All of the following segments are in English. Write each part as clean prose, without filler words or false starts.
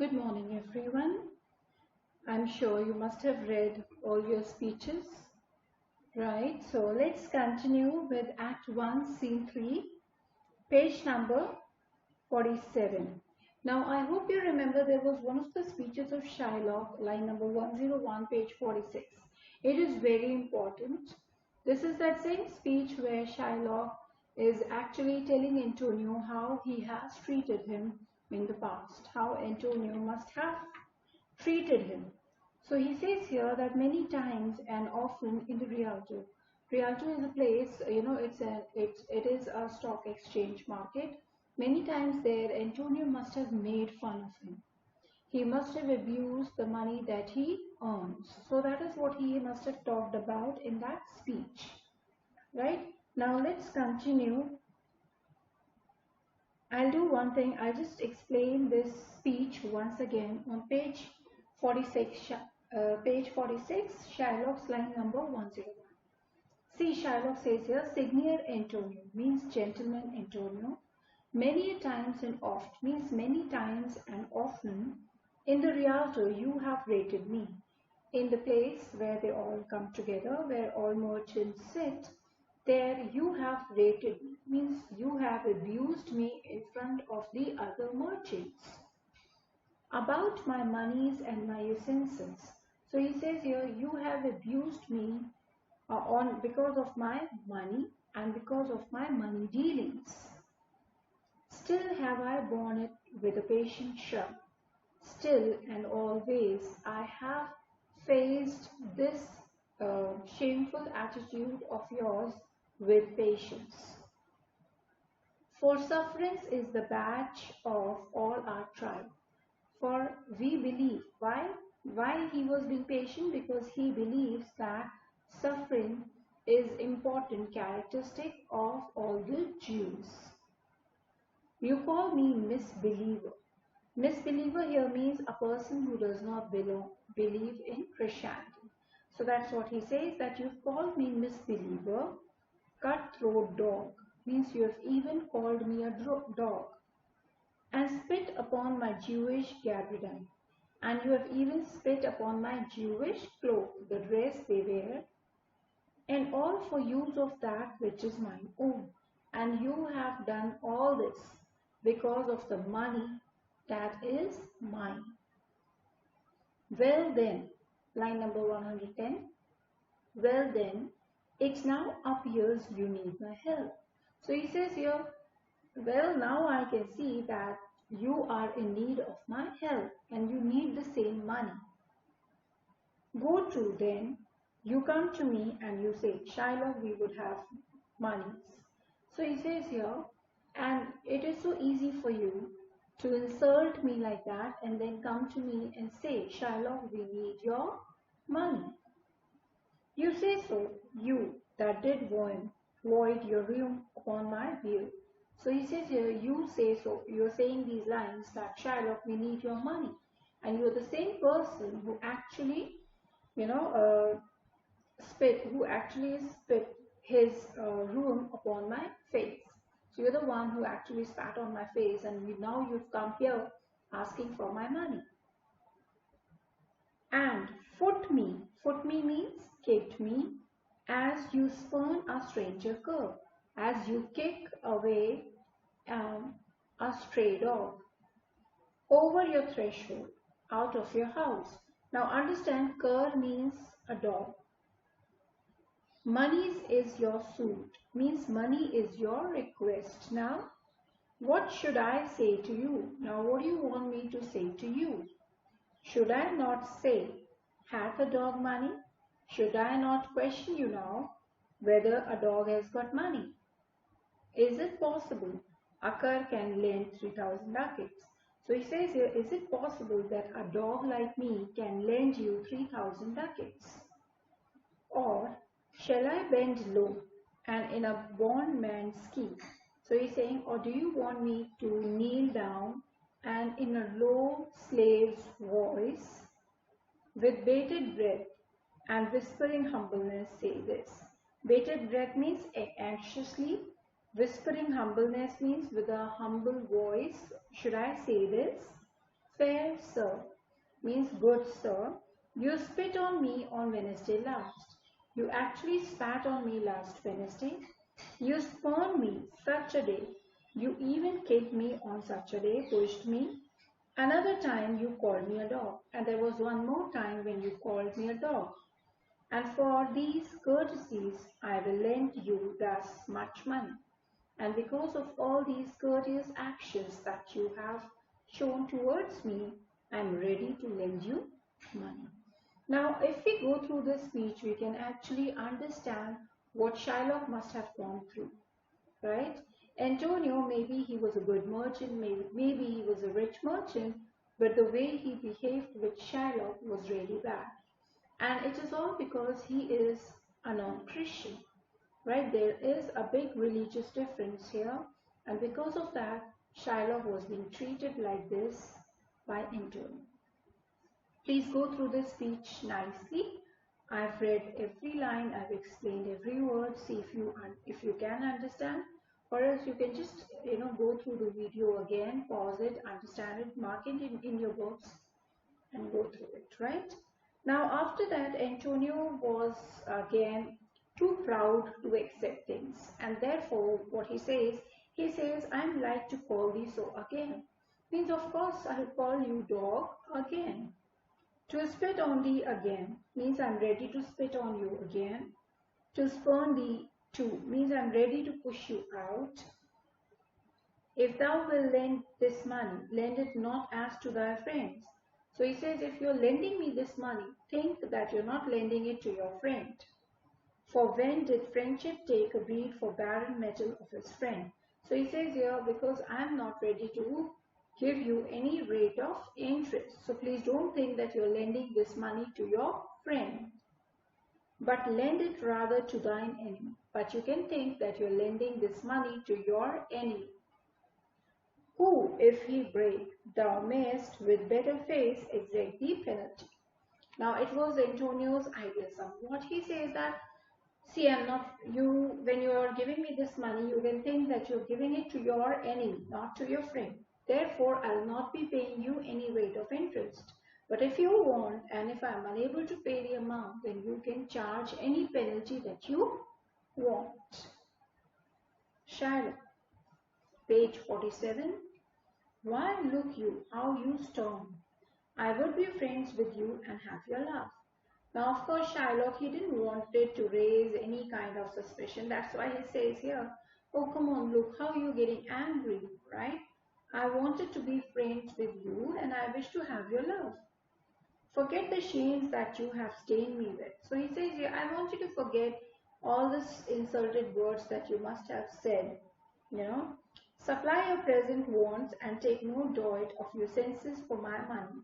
Good morning, everyone. I'm sure you must have read all your speeches, right? So let's continue with Act 1, Scene 3, page number 47. Now, I hope you remember there was one of the speeches of Shylock, line number 101, page 46. It is very important. This is that same speech where Shylock is actually telling Antonio how he has treated him in the past, how Antonio must have treated him. So he says here that many times and often in the Rialto. Rialto is a place, it is a stock exchange market. Many times there, Antonio must have made fun of him. He must have abused the money that he earns. So that is what he must have talked about in that speech, right? Now let's continue. I'll do one thing. I'll just explain this speech once again on page 46. Page 46, Shylock's line number 101. See, Shylock says here, Signor Antonio means gentleman Antonio. Many a times and oft means many times and often. In the Rialto you have rated me. In the place where they all come together, where all merchants sit, there you have rated me, means you have abused me in front of the other merchants about my monies and my utensil's. So he says here, you have abused me on because of my money and because of my money dealings. Still have I borne it with a patient shrug. Still and always I have faced this shameful attitude of yours with patience. For sufferance is the badge of all our tribe. For we believe. Why? Why he was being patient? Because he believes that suffering is important characteristic of all the Jews. You call me misbeliever. Misbeliever here means a person who does not believe in Christianity. So that's what he says, that you've called me misbeliever. Cutthroat dog means you have even called me a dog. And spit upon my Jewish gabardine. And you have even spit upon my Jewish cloak, the dress they wear, and all for use of that which is mine own. And you have done all this because of the money that is mine. Well then, line number 110, well then, it now appears you need my help. So he says here, well, now I can see that you are in need of my help and you need the same money. Go to then, you come to me and you say, Shylock, we would have monies. So he says here, and it is so easy for you to insult me like that and then come to me and say, Shylock, we need your money. You say so, you that did void your room upon my view. So he says here, you say so, you're saying these lines that Shylock, we need your money. And you're the same person who actually, spit his room upon my face. So you're the one who actually spat on my face and now you've come here asking for my money. And foot me means kicked me, as you spurn a stranger cur, as you kick away a stray dog, over your threshold, out of your house. Now understand, cur means a dog. Monies is your suit, means money is your request. Now, what should I say to you? Now, what do you want me to say to you? Should I not say, hath a dog money? Should I not question you now whether a dog has got money? Is it possible a cur can lend 3,000 ducats? So he says here, is it possible that a dog like me can lend you 3,000 ducats? Or shall I bend low and in a bondman's scheme? So he's saying, or do you want me to kneel down and in a low slave's voice, with bated breath and whispering humbleness, say this? Bated breath means anxiously. Whispering humbleness means with a humble voice. Should I say this? Fair sir means good sir. You spit on me on Wednesday last. You actually spat on me last Wednesday. You spurned me such a day. You even kicked me on such a day, pushed me. Another time you called me a dog, and there was one more time when you called me a dog. And for these courtesies I will lend you thus much money. And because of all these courteous actions that you have shown towards me, I am ready to lend you money. Now, if we go through this speech, we can actually understand what Shylock must have gone through, right? Antonio, maybe he was a good merchant, maybe he was a rich merchant, but the way he behaved with Shylock was really bad. And it is all because he is a non-Christian, right? There is a big religious difference here, and because of that, Shylock was being treated like this by Antonio. Please go through this speech nicely. I've read every line, I've explained every word. See if you can understand, or else you can just go through the video again, pause it, understand it, mark it in your books, and go through it, right? Now, after that, Antonio was again too proud to accept things, and therefore, what he says, I'm like to call thee so again. Means, of course, I'll call you dog again. To spit on thee again means I'm ready to spit on you again. To spurn thee too means I'm ready to push you out. If thou wilt lend this money, lend it not as to thy friends. So he says, if you're lending me this money, think that you're not lending it to your friend. For when did friendship take a breed for barren metal of his friend? So he says here, because I'm not ready to give you any rate of interest. So please don't think that you're lending this money to your friend, but lend it rather to thine enemy. But you can think that you're lending this money to your enemy, who, if he break, thou mayest with better face exact the penalty. Now it was Antonio's idea somewhat. He says that, see, I'm not, when you are giving me this money, you can think that you're giving it to your enemy, not to your friend. Therefore, I'll not be paying you any rate of interest. But if you want, and if I'm unable to pay the amount, then you can charge any penalty that you want. Shylock, page 47. Why, look you, how you storm. I would be friends with you and have your love. Now, of course, Shylock, he didn't want it to raise any kind of suspicion. That's why he says here, oh, come on, look how you're getting angry, right? I wanted to be friends with you and I wish to have your love. Forget the shames that you have stained me with. So he says here, I want you to forget all these insulted words that you must have said, Supply your present wants and take no doit of your senses for my monies,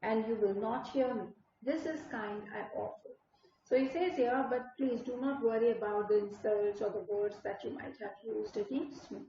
and you will not hear me. This is kind I offer. So he says here, but please do not worry about the insults or the words that you might have used against me.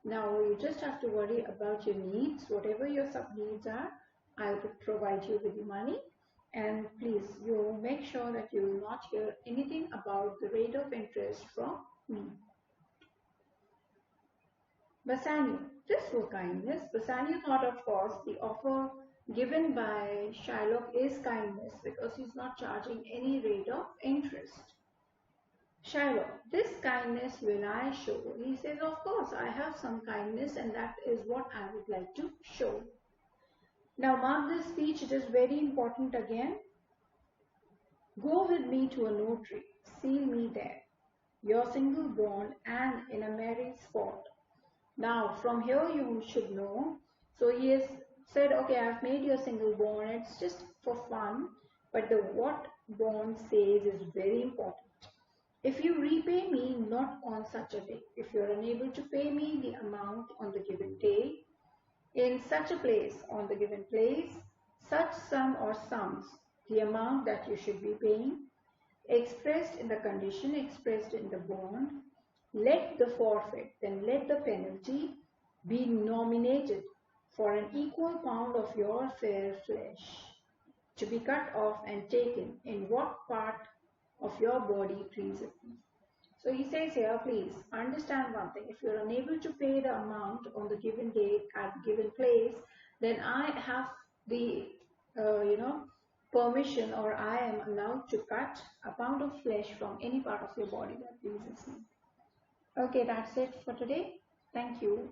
Now you just have to worry about your needs. Whatever your sub-needs are, I will provide you with the money. And please, you make sure that you will not hear anything about the rate of interest from me. Bassanio, this for kindness. Bassanio thought, of course, the offer given by Shylock is kindness because he's not charging any rate of interest. Shylock, this kindness will I show. He says, of course, I have some kindness and that is what I would like to show. Now mark this speech, it is very important again. Go with me to a notary, seal me there, your single born and in a merry spot. Now from here you should know, so he has said, okay, I've made you a single bond, it's just for fun, but the what bond says is very important. If you repay me not on such a day, if you're unable to pay me the amount on the given day, in such a place, on the given place, such sum or sums, the amount that you should be paying, expressed in the condition, expressed in the bond, let the forfeit, then let the penalty be nominated for an equal pound of your fair flesh, to be cut off and taken in what part of your body pleaseth me. So he says here, please understand one thing. If you're unable to pay the amount on the given date at the given place, then I have the permission, or I am allowed to cut a pound of flesh from any part of your body that pleases me. Okay, that's it for today. Thank you.